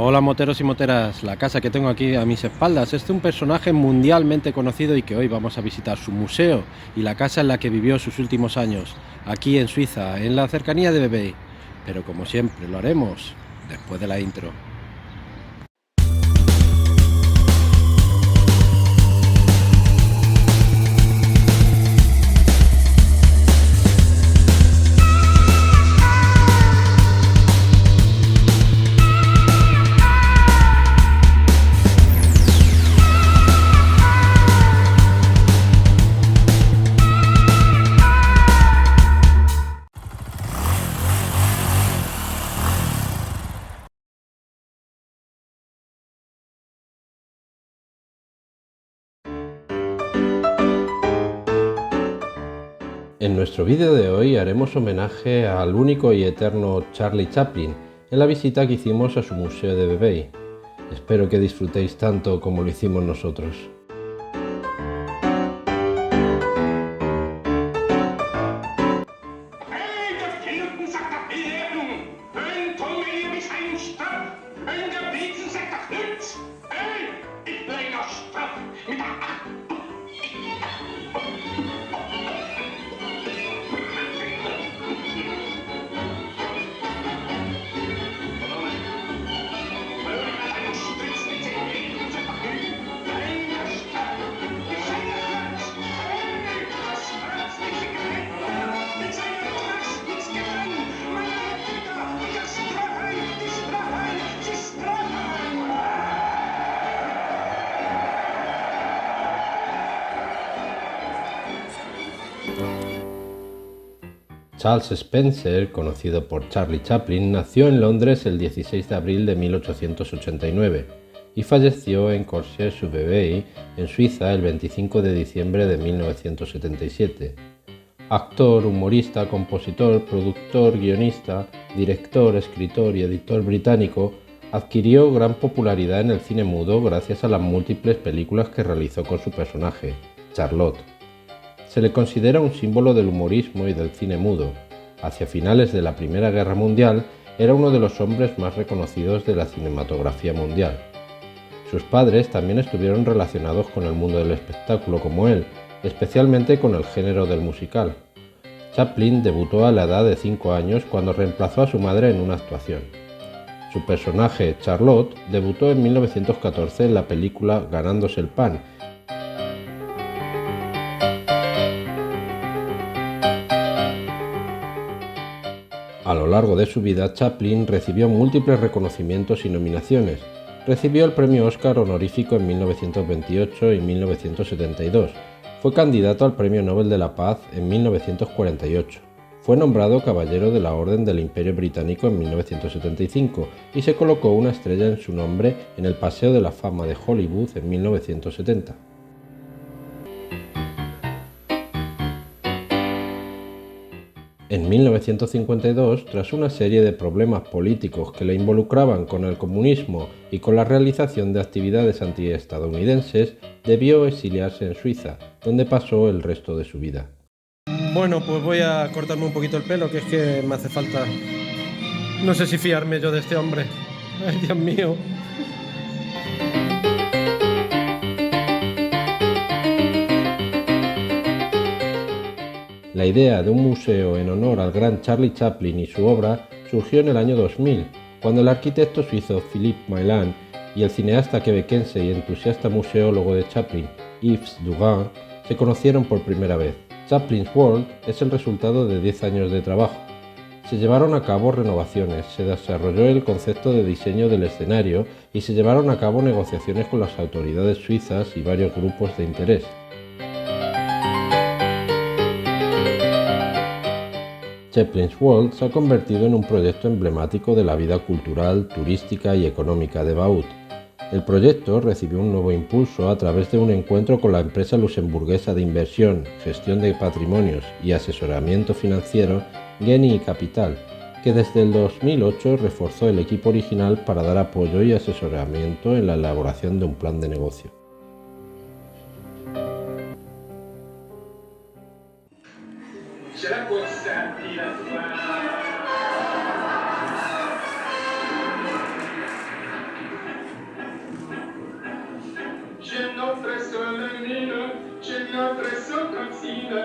Hola moteros y moteras, la casa que tengo aquí a mis espaldas es de un personaje mundialmente conocido y que hoy vamos a visitar su museo y la casa en la que vivió sus últimos años, aquí en Suiza, en la cercanía de Vevey. Pero como siempre lo haremos después de la intro. En nuestro vídeo de hoy haremos homenaje al único y eterno Charlie Chaplin en la visita que hicimos a su museo de Vevey. Espero que disfrutéis tanto como lo hicimos nosotros. Charles Spencer, conocido por Charlie Chaplin, nació en Londres el 16 de abril de 1889 y falleció en Courcelles-sur-Vevey, en Suiza, el 25 de diciembre de 1977. Actor, humorista, compositor, productor, guionista, director, escritor y editor británico, adquirió gran popularidad en el cine mudo gracias a las múltiples películas que realizó con su personaje, Charlotte. Se le considera un símbolo del humorismo y del cine mudo. Hacia finales de la Primera Guerra Mundial, era uno de los hombres más reconocidos de la cinematografía mundial. Sus padres también estuvieron relacionados con el mundo del espectáculo como él, especialmente con el género del musical. Chaplin debutó a la edad de 5 años cuando reemplazó a su madre en una actuación. Su personaje, Charlotte, debutó en 1914 en la película Ganándose el pan. A lo largo de su vida, Chaplin recibió múltiples reconocimientos y nominaciones. Recibió el premio Oscar honorífico en 1928 y 1972. Fue candidato al Premio Nobel de la Paz en 1948. Fue nombrado Caballero de la Orden del Imperio Británico en 1975 y se colocó una estrella en su nombre en el Paseo de la Fama de Hollywood en 1970. En 1952, tras una serie de problemas políticos que le involucraban con el comunismo y con la realización de actividades antiestadounidenses, debió exiliarse en Suiza, donde pasó el resto de su vida. Bueno, pues voy a cortarme un poquito el pelo, que es que me hace falta. No sé si fiarme yo de este hombre. Ay, Dios mío. La idea de un museo en honor al gran Charlie Chaplin y su obra surgió en el año 2000, cuando el arquitecto suizo Philippe Maitland y el cineasta quebequense y entusiasta museólogo de Chaplin, Yves Dugan, se conocieron por primera vez. Chaplin's World es el resultado de 10 años de trabajo. Se llevaron a cabo renovaciones, se desarrolló el concepto de diseño del escenario y se llevaron a cabo negociaciones con las autoridades suizas y varios grupos de interés. Chaplin's World se ha convertido en un proyecto emblemático de la vida cultural, turística y económica de Vaud. El proyecto recibió un nuevo impulso a través de un encuentro con la empresa luxemburguesa de inversión, gestión de patrimonios y asesoramiento financiero Genie Capital, que desde el 2008 reforzó el equipo original para dar apoyo y asesoramiento en la elaboración de un plan de negocio. notre socotine.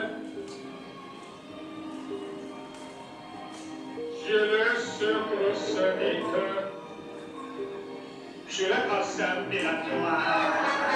Je le secoue sonique. Je la passe ambulatoire.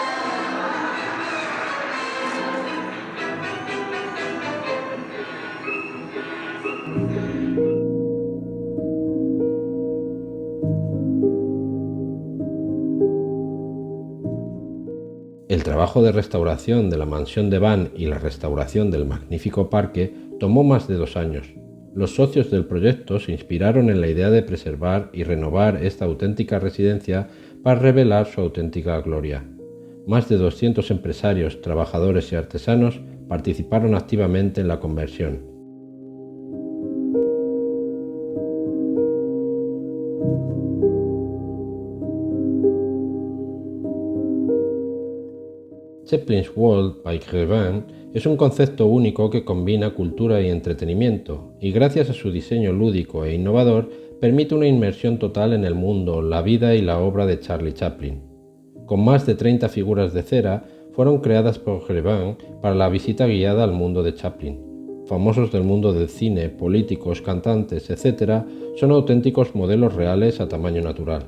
El trabajo de restauración de la mansión de Van y la restauración del magnífico parque tomó más de 2 años. Los socios del proyecto se inspiraron en la idea de preservar y renovar esta auténtica residencia para revelar su auténtica gloria. Más de 200 empresarios, trabajadores y artesanos participaron activamente en la conversión. Chaplin's World by Crevin es un concepto único que combina cultura y entretenimiento, y gracias a su diseño lúdico e innovador, permite una inmersión total en el mundo, la vida y la obra de Charlie Chaplin. Con más de 30 figuras de cera, fueron creadas por Crevin para la visita guiada al mundo de Chaplin. Famosos del mundo del cine, políticos, cantantes, etc., son auténticos modelos reales a tamaño natural.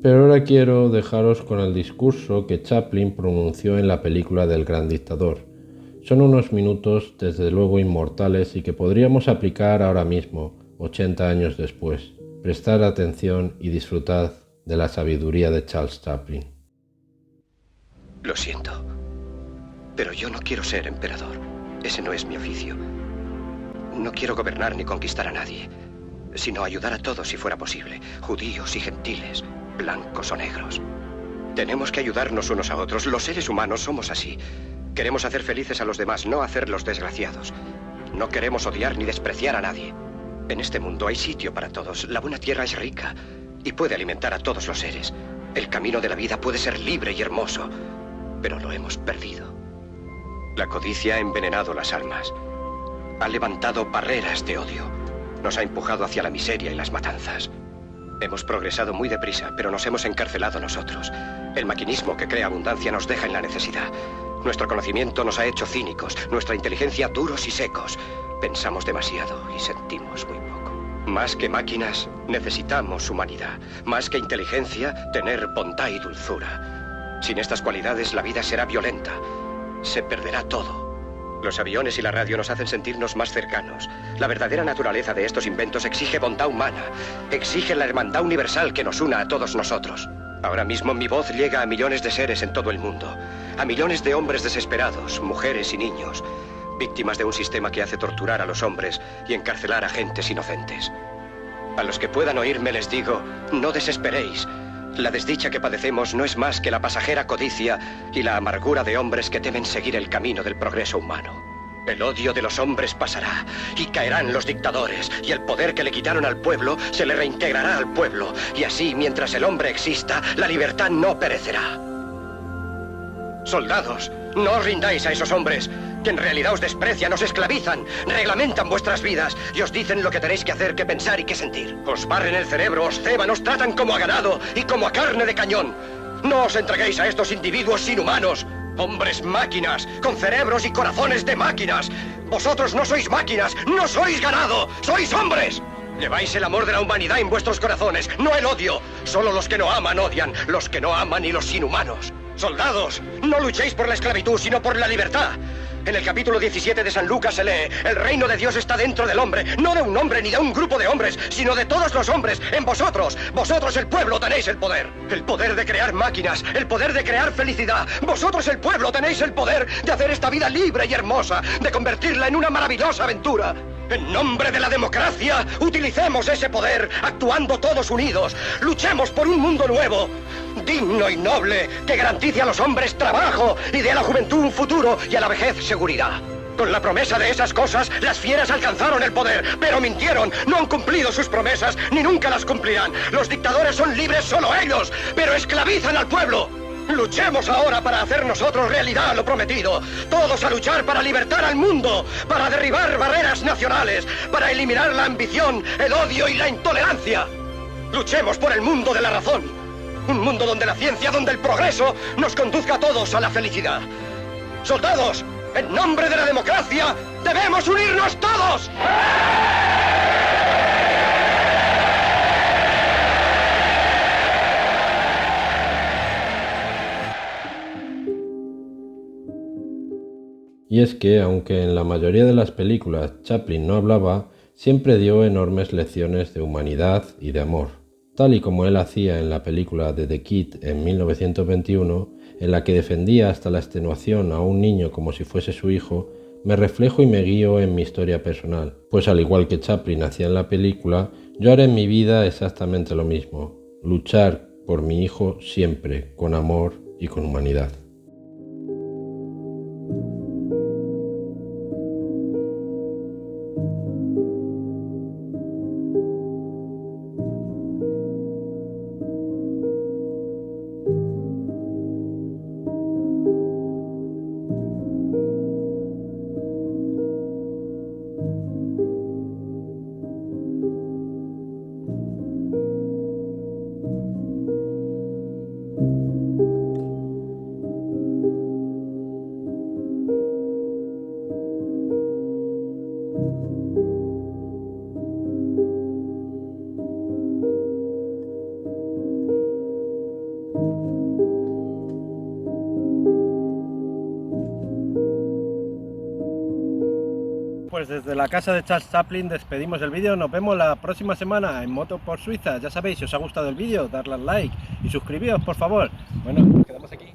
Pero ahora quiero dejaros con el discurso que Chaplin pronunció en la película del Gran Dictador. Son unos minutos desde luego inmortales y que podríamos aplicar ahora mismo, 80 años después. Prestad atención y disfrutad de la sabiduría de Charles Chaplin. Lo siento, pero yo no quiero ser emperador. Ese no es mi oficio. No quiero gobernar ni conquistar a nadie, sino ayudar a todos si fuera posible, judíos y gentiles, blancos o negros. Tenemos que ayudarnos unos a otros. Los seres humanos somos así. Queremos hacer felices a los demás, no hacerlos desgraciados. No queremos odiar ni despreciar a nadie. En este mundo hay sitio para todos. La buena tierra es rica y puede alimentar a todos los seres. El camino de la vida puede ser libre y hermoso, pero lo hemos perdido. La codicia ha envenenado las almas. Ha levantado barreras de odio. Nos ha empujado hacia la miseria y las matanzas. Hemos progresado muy deprisa, pero nos hemos encarcelado nosotros. El maquinismo que crea abundancia nos deja en la necesidad. Nuestro conocimiento nos ha hecho cínicos, nuestra inteligencia duros y secos. Pensamos demasiado y sentimos muy poco. Más que máquinas, necesitamos humanidad. Más que inteligencia, tener bondad y dulzura. Sin estas cualidades, la vida será violenta. Se perderá todo. Los aviones y la radio nos hacen sentirnos más cercanos. La verdadera naturaleza de estos inventos exige bondad humana. Exige la hermandad universal que nos una a todos nosotros. Ahora mismo mi voz llega a millones de seres en todo el mundo. A millones de hombres desesperados, mujeres y niños, víctimas de un sistema que hace torturar a los hombres y encarcelar a gentes inocentes. A los que puedan oírme les digo, no desesperéis. La desdicha que padecemos no es más que la pasajera codicia y la amargura de hombres que temen seguir el camino del progreso humano. El odio de los hombres pasará y caerán los dictadores, y el poder que le quitaron al pueblo se le reintegrará al pueblo, y así, mientras el hombre exista, la libertad no perecerá. Soldados, no os rindáis a esos hombres, que en realidad os desprecian, os esclavizan, reglamentan vuestras vidas y os dicen lo que tenéis que hacer, que pensar y que sentir. Os barren el cerebro, os ceban, os tratan como a ganado y como a carne de cañón. No os entreguéis a estos individuos inhumanos. Hombres máquinas, con cerebros y corazones de máquinas. Vosotros no sois máquinas, no sois ganado, sois hombres. Lleváis el amor de la humanidad en vuestros corazones, no el odio. Solo los que no aman odian, los que no aman y los inhumanos. Soldados, no luchéis por la esclavitud, sino por la libertad. En el capítulo 17 de San Lucas se lee: el reino de Dios está dentro del hombre, no de un hombre ni de un grupo de hombres, sino de todos los hombres, en vosotros. Vosotros, el pueblo, tenéis el poder de crear máquinas, el poder de crear felicidad. Vosotros, el pueblo, tenéis el poder de hacer esta vida libre y hermosa, de convertirla en una maravillosa aventura. En nombre de la democracia, utilicemos ese poder, actuando todos unidos. Luchemos por un mundo nuevo, digno y noble, que garantice a los hombres trabajo y dé a la juventud un futuro y a la vejez seguridad. Con la promesa de esas cosas, las fieras alcanzaron el poder, pero mintieron, no han cumplido sus promesas, ni nunca las cumplirán. Los dictadores son libres solo ellos, pero esclavizan al pueblo. Luchemos ahora para hacer nosotros realidad lo prometido. Todos a luchar para libertar al mundo, para derribar barreras nacionales, para eliminar la ambición, el odio y la intolerancia. Luchemos por el mundo de la razón. Un mundo donde la ciencia, donde el progreso nos conduzca a todos a la felicidad. Soldados, en nombre de la democracia, debemos unirnos todos. Y es que, aunque en la mayoría de las películas Chaplin no hablaba, siempre dio enormes lecciones de humanidad y de amor, tal y como él hacía en la película de The Kid en 1921, en la que defendía hasta la extenuación a un niño como si fuese su hijo. Me reflejo y me guío en mi historia personal, pues al igual que Chaplin hacía en la película, yo haré en mi vida exactamente lo mismo: luchar por mi hijo siempre, con amor y con humanidad. Pues desde la casa de Charles Chaplin despedimos el vídeo. Nos vemos la próxima semana en Moto por Suiza. Ya sabéis, si os ha gustado el vídeo, darle al like y suscribíos, por favor. Bueno, nos quedamos aquí.